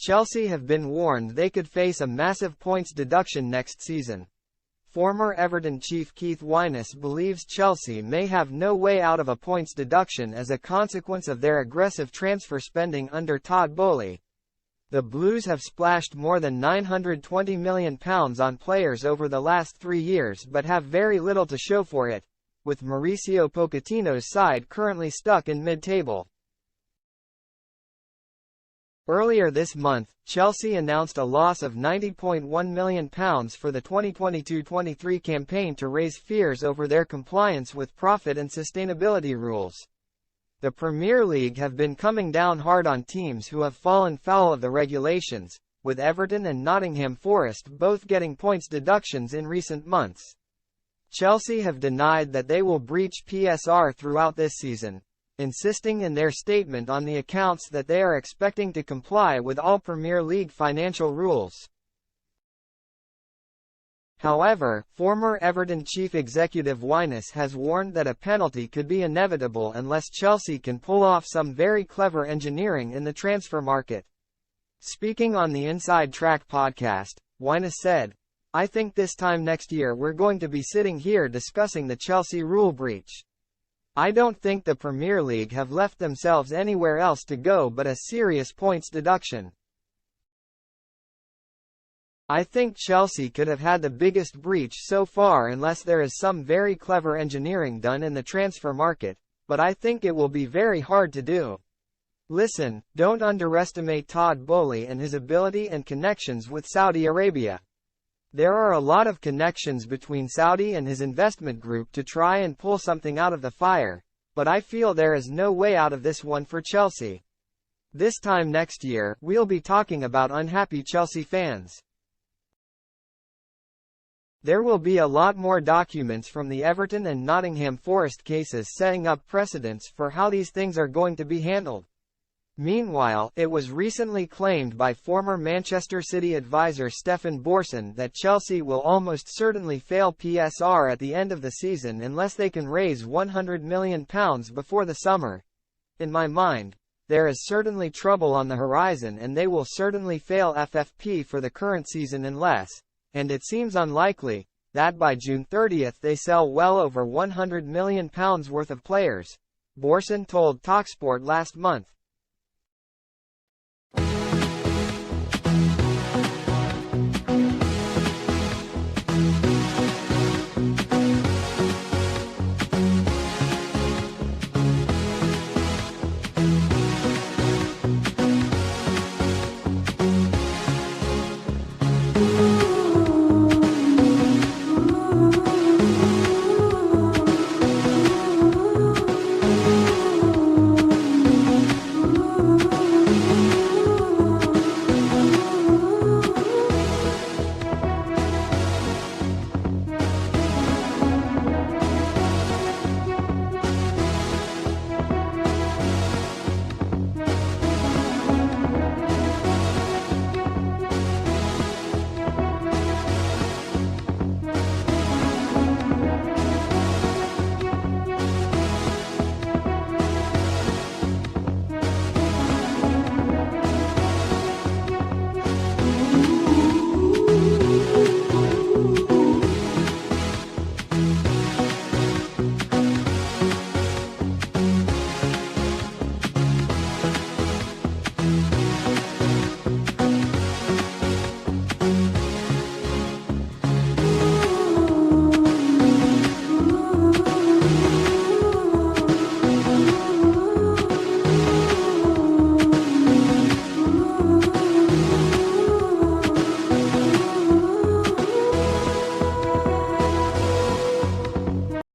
Chelsea have been warned they could face a massive points deduction next season. Former Everton chief Keith Wyness believes Chelsea may have no way out of a points deduction as a consequence of their aggressive transfer spending under Todd Boehly. The Blues have splashed more than £920 million on players over the last 3 years but have very little to show for it, with Mauricio Pochettino's side currently stuck in mid-table. Earlier this month, Chelsea announced a loss of £90.1 million for the 2022-23 campaign to raise fears over their compliance with profit and sustainability rules. The Premier League have been coming down hard on teams who have fallen foul of the regulations, with Everton and Nottingham Forest both getting points deductions in recent months. Chelsea have denied that they will breach PSR throughout this season, insisting in their statement on the accounts that they are expecting to comply with all Premier League financial rules. However, former Everton chief executive Wyness has warned that a penalty could be inevitable unless Chelsea can pull off some very clever engineering in the transfer market. Speaking on the Inside Track podcast, Wyness said, "I think this time next year we're going to be sitting here discussing the Chelsea rule breach. I don't think the Premier League have left themselves anywhere else to go but a serious points deduction. I think Chelsea could have had the biggest breach so far unless there is some very clever engineering done in the transfer market, but I think it will be very hard to do. Listen, don't underestimate Todd Boehly and his ability and connections with Saudi Arabia. There are a lot of connections between Saudi and his investment group to try and pull something out of the fire, but I feel there is no way out of this one for Chelsea. This time next year, we'll be talking about unhappy Chelsea fans. There will be a lot more documents from the Everton and Nottingham Forest cases setting up precedents for how these things are going to be handled." Meanwhile, it was recently claimed by former Manchester City advisor Stefan Borson that Chelsea will almost certainly fail PSR at the end of the season unless they can raise £100 million before the summer. "In my mind, there is certainly trouble on the horizon and they will certainly fail FFP for the current season unless, and it seems unlikely, that by June 30 they sell well over £100 million worth of players," Borson told TalkSport last month.